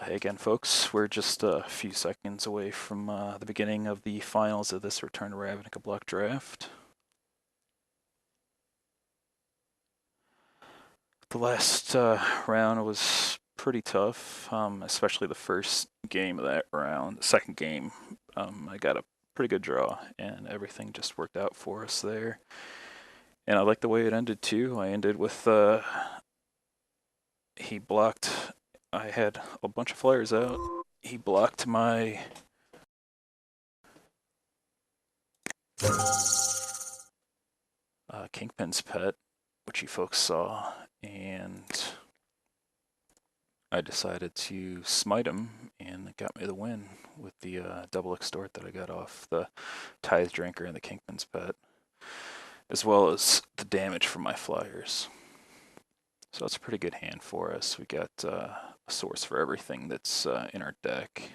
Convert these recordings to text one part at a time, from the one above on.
Hey again, folks. We're just a few seconds away from the beginning of the finals of this Return to Ravnica block draft. The last round was pretty tough, especially the first game of that round. The second game, I got a pretty good draw, and everything just worked out for us there. And I like the way it ended too. I ended with he blocked. I had a bunch of flyers out. He blocked my Kingpin's pet, which you folks saw, and I decided to smite him, and it got me the win with the double extort that I got off the Tithe Drinker and the Kingpin's pet, as well as the damage from my flyers. So that's a pretty good hand for us. We got a source for everything that's in our deck.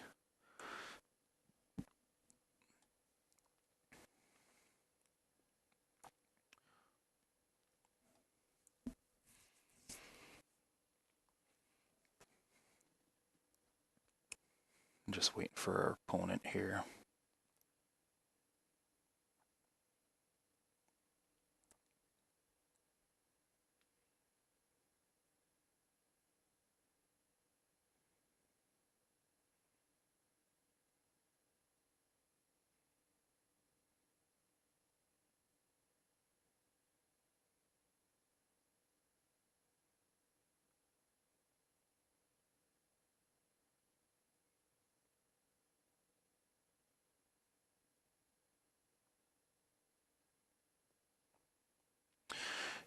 I'm just waiting for our opponent here.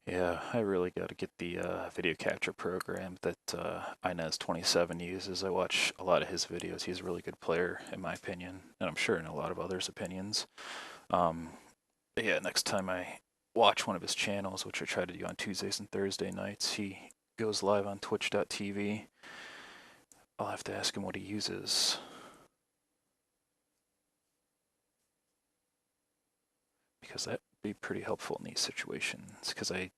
Yeah, I really got to get the video capture program that Inez27 uses. I watch a lot of his videos. He's a really good player, in my opinion, and I'm sure in a lot of others' opinions. Yeah, next time I watch one of his channels, which I try to do on Tuesdays and Thursday nights, he goes live on twitch.tv. I'll have to ask him what he uses. Because that would be pretty helpful in these situations, because I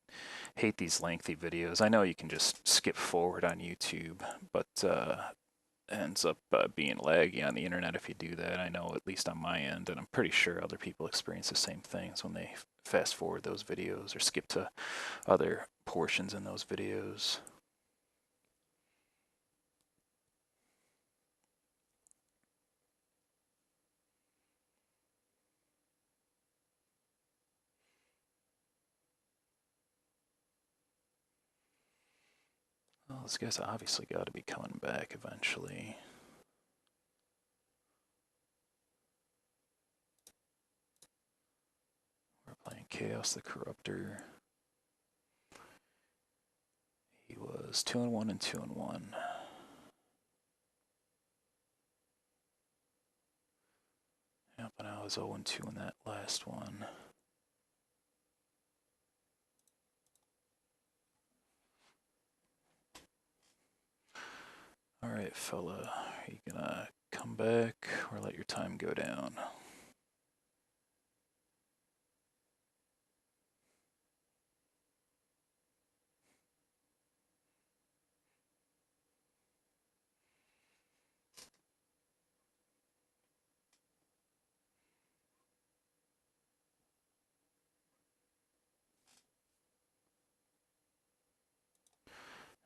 hate these lengthy videos. I know you can just skip forward on YouTube, but ends up being laggy on the internet if you do that. I know, at least on my end, and I'm pretty sure other people experience the same things when they fast forward those videos or skip to other portions in those videos. Well, this guy's obviously got to be coming back eventually. We're playing Chaos the Corruptor. He was 2-1 and 2-1. Yep, and I was 0-2 in that last one. Alright, fella, are you gonna come back or let your time go down?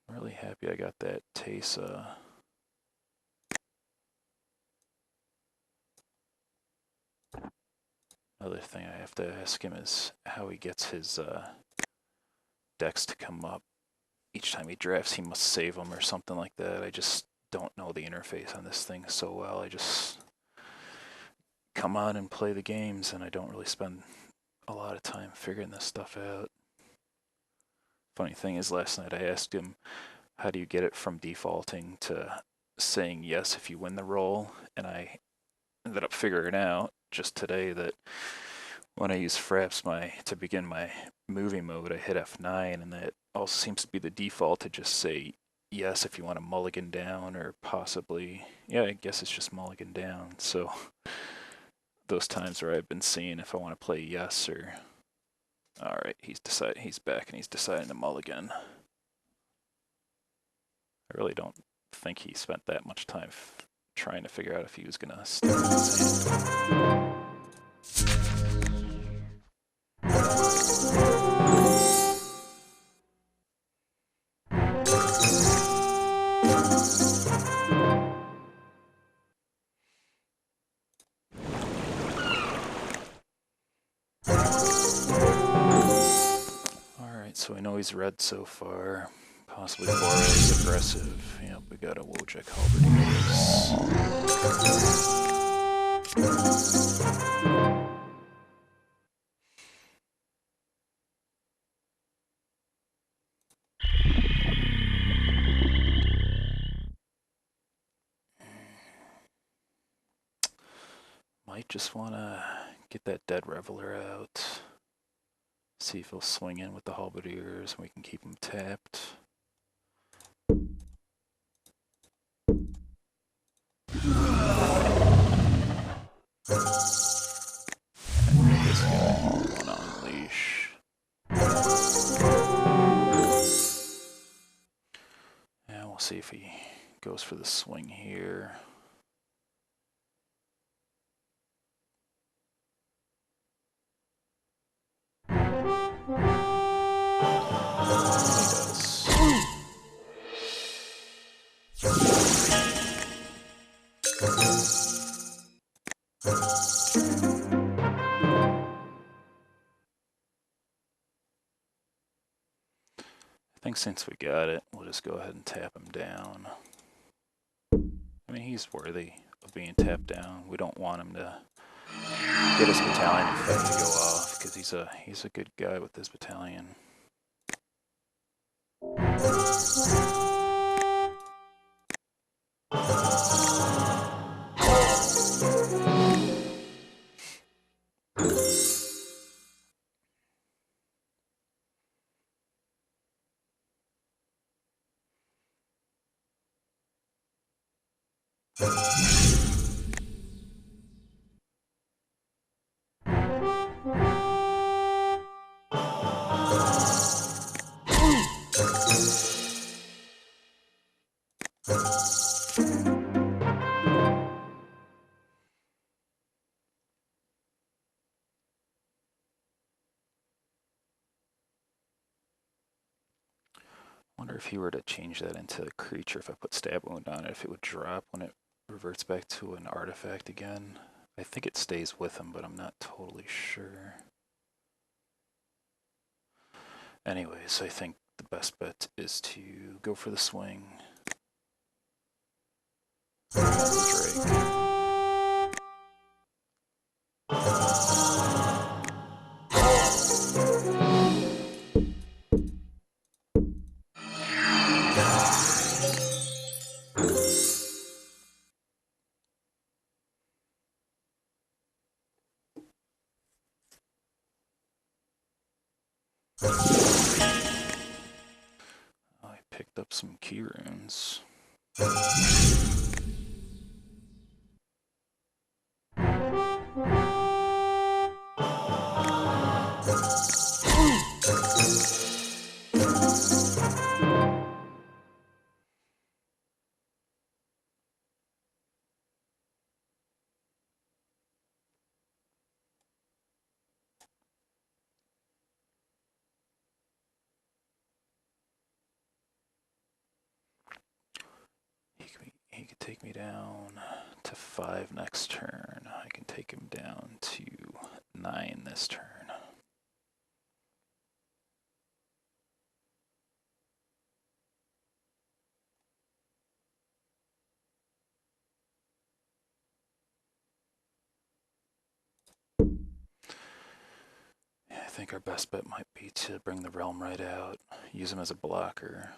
I'm really happy I got that Tesa. Another thing I have to ask him is how he gets his decks to come up. Each time he drafts, he must save them or something like that. I just don't know the interface on this thing so well. I just come on and play the games, and I don't really spend a lot of time figuring this stuff out. Funny thing is, last night I asked him, how do you get it from defaulting to saying yes if you win the roll? And I ended up figuring out just today that when I use fraps to begin my movie mode, I hit F9, and that also seems to be the default to just say yes if you want to mulligan down, or possibly, yeah, I guess it's just mulligan down. So those times where I've been seeing if I want to play yes or, all right, he's back and he's deciding to mulligan. I really don't think he spent that much time trying to figure out if he was going to stay in his hand. Alright, so I know he's red so far. Possibly Boros aggressive. Yep, we got a Wojak Halberdiers. Might just want to get that Dead Reveler out. See if he'll swing in with the Halberdiers and we can keep him tapped. And this guy want to unleash. And we'll see if he goes for the swing here. I think since we got it, we'll just go ahead and tap him down. I mean, he's worthy of being tapped down. We don't want him to get his battalion effect to go off because he's a good guy with his battalion. Wonder if he were to change that into a creature, if I put stab wound on it, if it would drop when it reverts back to an artifact again. I think it stays with him, but I'm not totally sure. Anyways, I think the best bet is to go for the swing. The Drake. I picked up some key runes. He could take me down to 5 next turn. I can take him down to 9 this turn. I think our best bet might be to bring the Realm right out, use him as a blocker.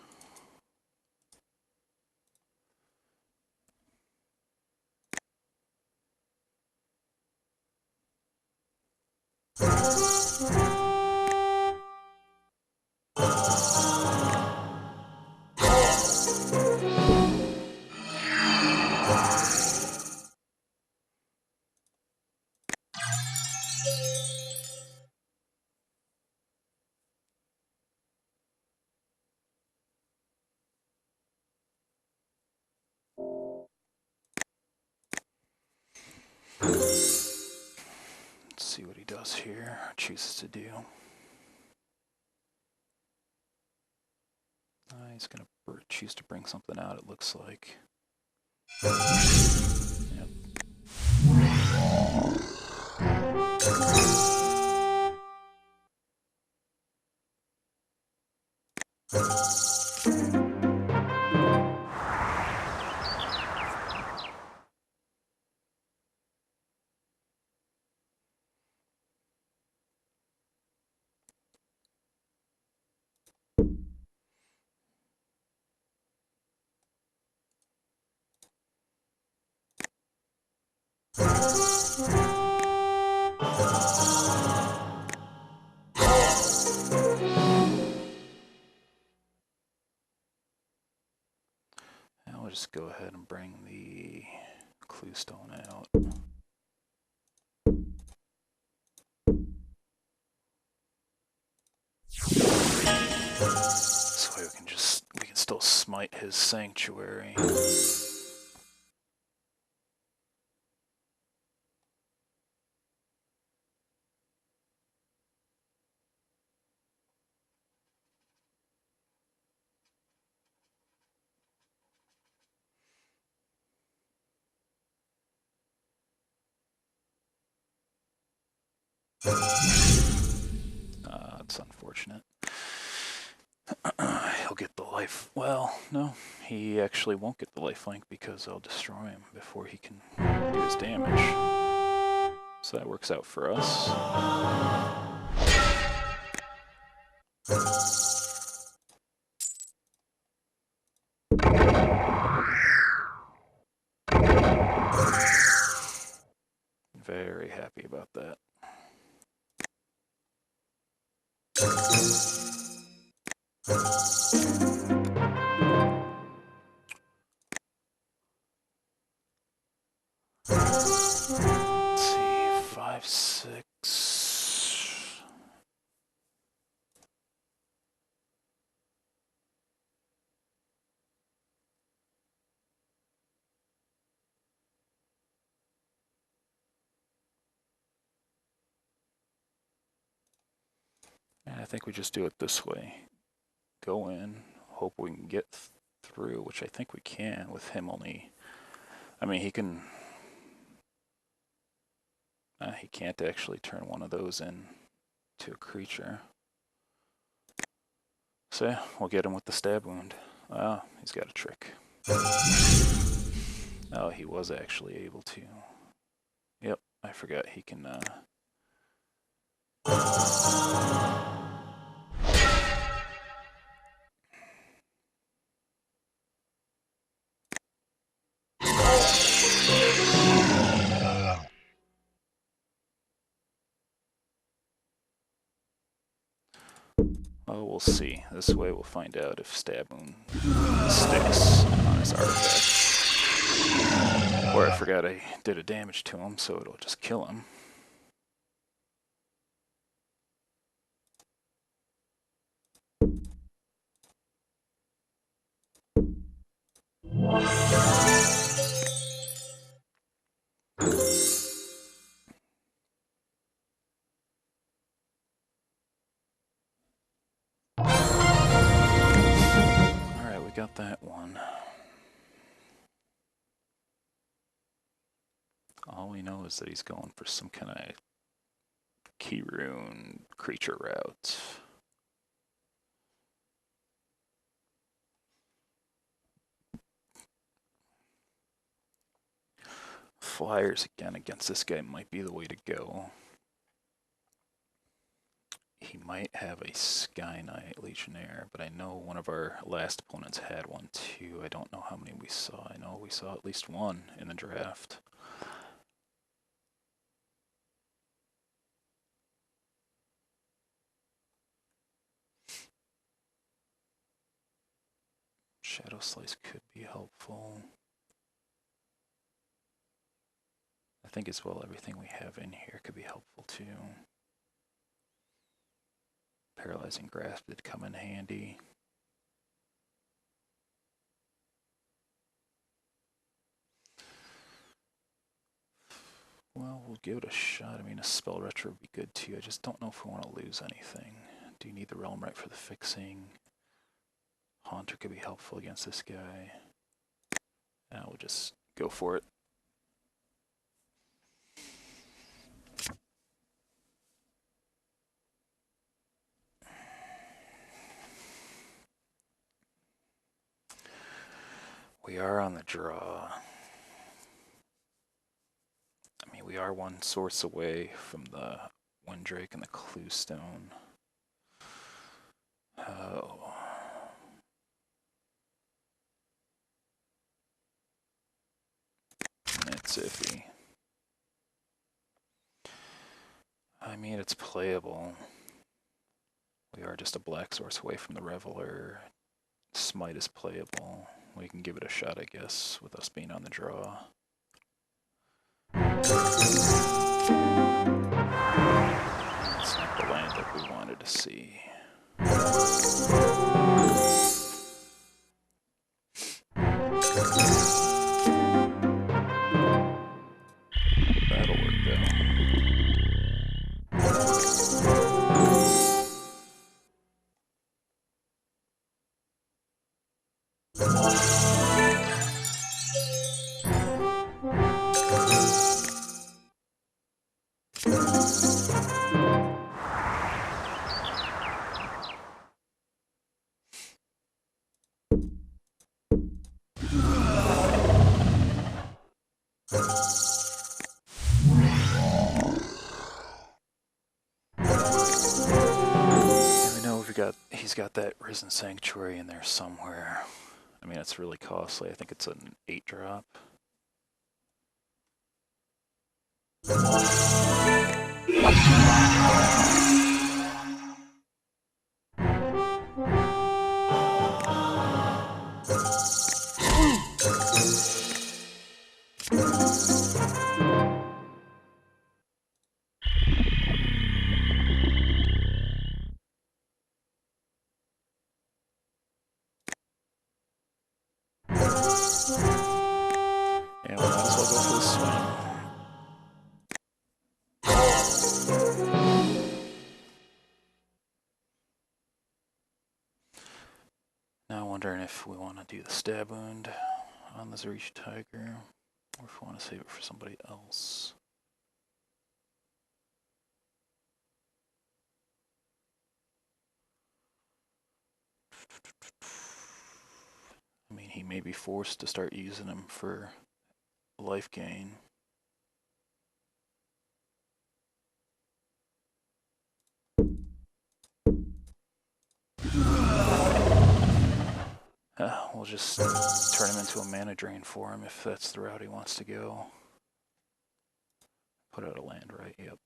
Let's see what he does here, chooses to do. He's going to choose to bring something out, it looks like. Yep. Now we'll just go ahead and bring the clue stone out. This way we can still smite his sanctuary. It's unfortunate. He'll get the life. Well, no, he actually won't get the lifelink because I'll destroy him before he can do his damage. So that works out for us. Very happy about that. Let's see, 5, 6. And I think we just do it this way. Go in, hope we can get through, which I think we can with him only. I mean, he can. He can't actually turn one of those in to a creature. So yeah, we'll get him with the stab wound. Oh, he's got a trick. Oh, he was actually able to. Yep, I forgot he can. Oh, we'll see. This way we'll find out if stab wound sticks on his artifact. Or I forgot I did a damage to him, so it'll just kill him. Alright, we got that one. All we know is that he's going for some kind of key rune creature route. Flyers again against this guy might be the way to go. He might have a Sky Knight Legionnaire, but I know one of our last opponents had one too. I don't know how many we saw. I know we saw at least one in the draft. Shadow Slice could be helpful. I think as well everything we have in here could be helpful too. Paralyzing Grasp did come in handy. Well, we'll give it a shot. I mean, a spell retro would be good too. I just don't know if we want to lose anything. Do you need the realm right for the fixing? Haunter could be helpful against this guy. We'll just go for it. We are on the draw. I mean, we are one source away from the Windrake and the Clue Stone. Oh. It's iffy. I mean, it's playable. We are just a black source away from the Reveler. Smite is playable. We can give it a shot, I guess, with us being on the draw. It's not the land that we wanted to see. That'll work though. He's got that Risen Sanctuary in there somewhere. I mean, it's really costly. I think it's an 8-drop. Yeah, we might as well go for the swing. Now I'm wondering if we want to do the stab wound on the Zarish Tiger, or if we want to save it for somebody else. I mean, he may be forced to start using him for life gain. We'll just turn him into a mana drain for him if that's the route he wants to go. Put out a land, right? Yep.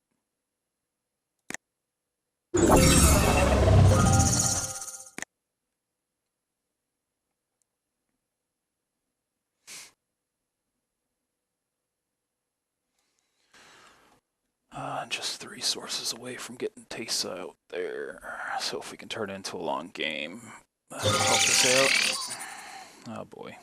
Just 3 sources away from getting Teysa out there. So if we can turn it into a long game, that'll help us out. Oh boy.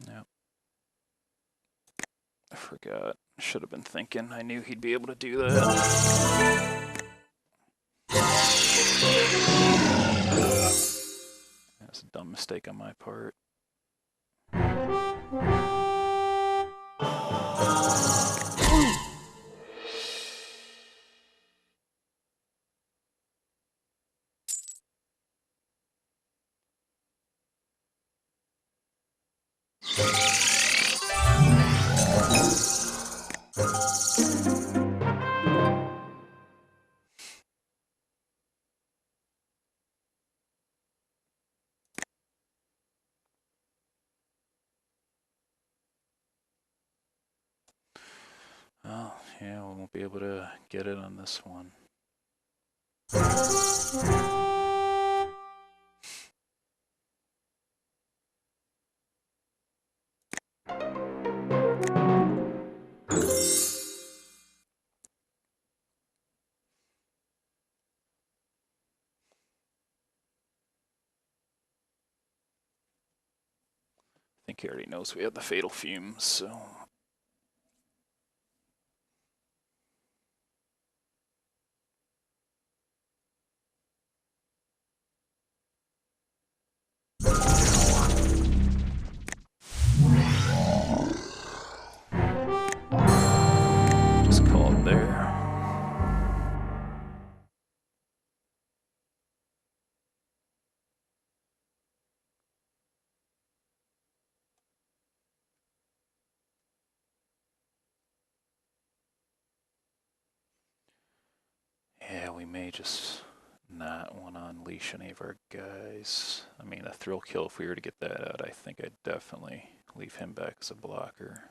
Yep. I forgot. Should have been thinking. I knew he'd be able to do that. That's a dumb mistake on my part. Yeah, we won't be able to get it on this one. I think he already knows we have the Fatal Fumes, so... Just call it there. Yeah, we may just not want to unleash any of our guys. I mean, a thrill kill, if we were to get that out, I think I'd definitely leave him back as a blocker.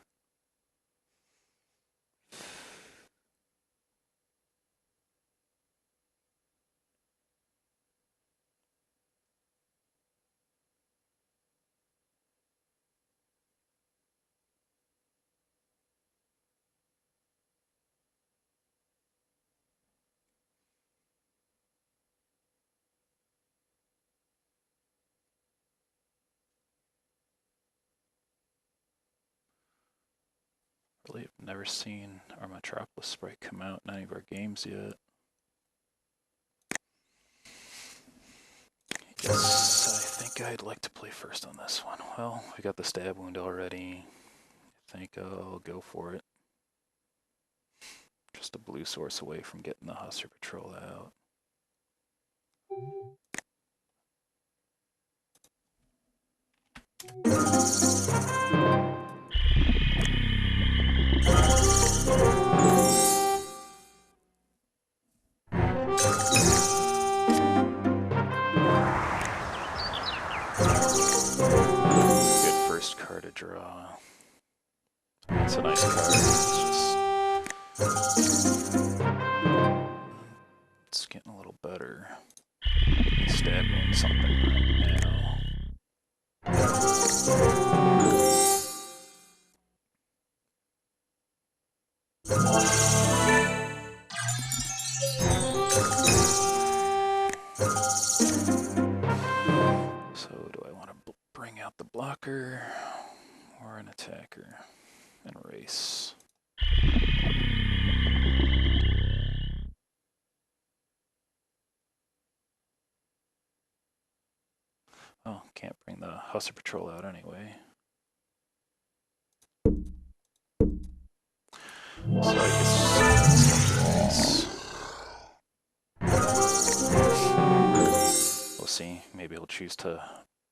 Really have never seen our Metropolis sprite come out in any of our games yet. Yes, I think I'd like to play first on this one. Well, we got the stab wound already. I think I'll go for it. Just a blue source away from getting the Hussar Patrol out. Good first card to draw. It's a nice card. It's getting a little better. Stab wound something right now. So do I want to bring out the blocker or an attacker and race? Oh, can't bring the Hussar Patrol out anyway. So I guess we'll see. Maybe he'll choose to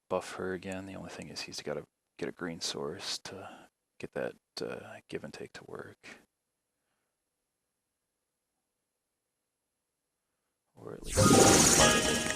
buff her again. The only thing is he's got to get a green source to get that give and take to work. Or at least part of it.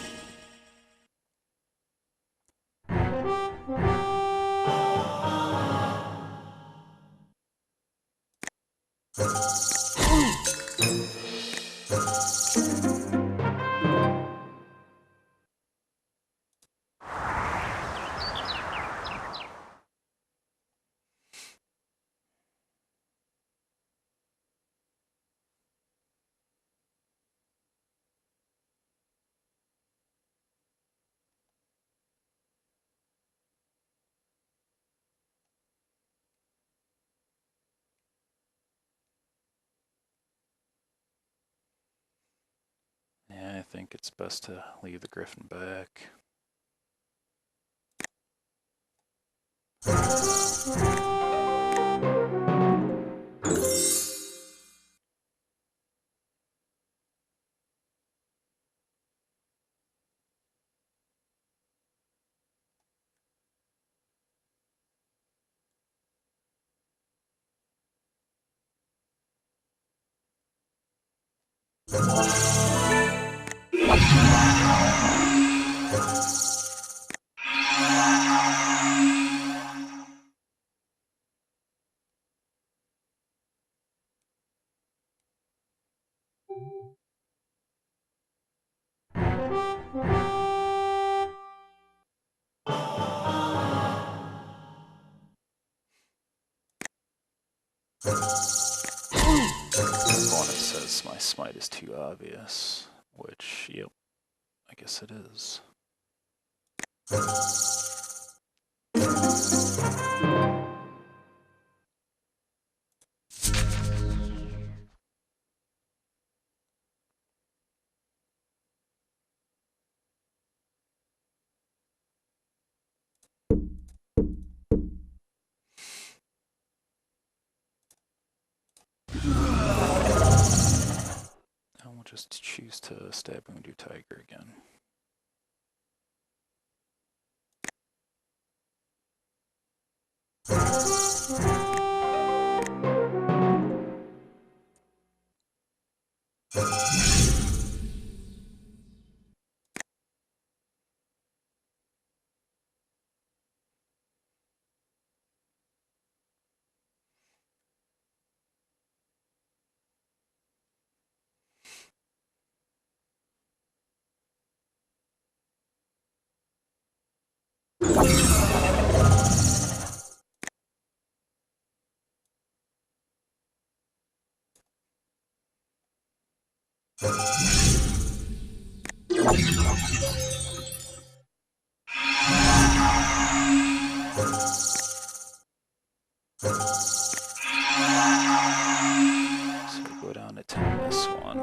Yeah, I think it's best to leave the Griffin back. Unless my smite is too obvious, which, yep, I guess it is. And we'll just choose to stab wound your tiger again. So we go down to 10 this one.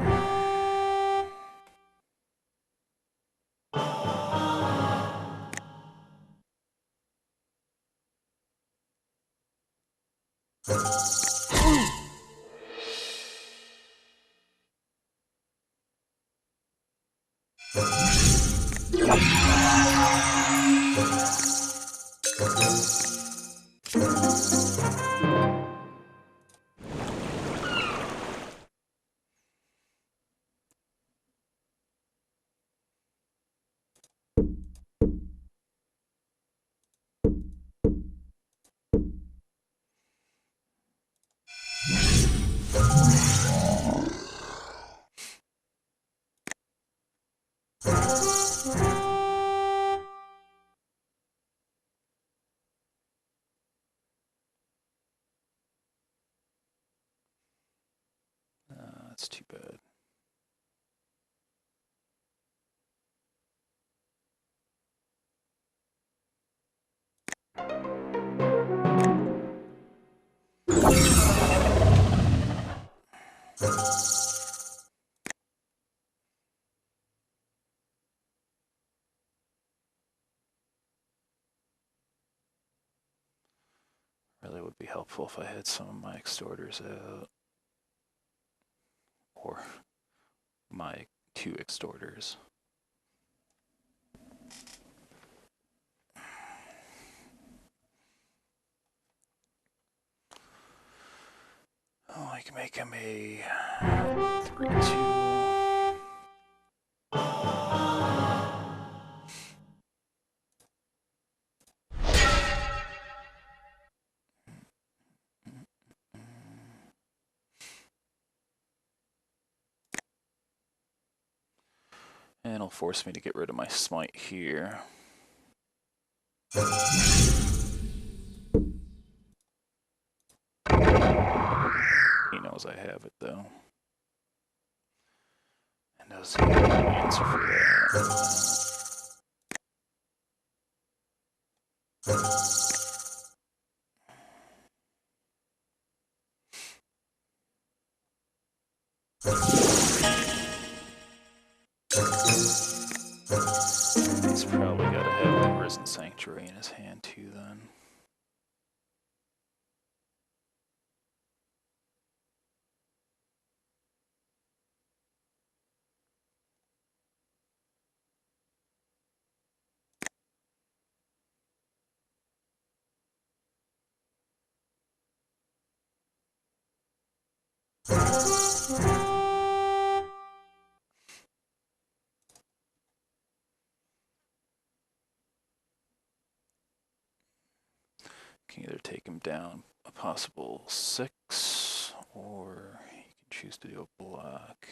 That's too bad. Really would be helpful if I had some of my extorters out. Or my 2 extorters. Oh, I can make him a 3-2. And it'll force me to get rid of my smite here. He knows I have it though. And does he have an answer for that? He's probably got to have that Risen Sanctuary in his hand too then. Can either take him down a possible 6, or he can choose to do a block.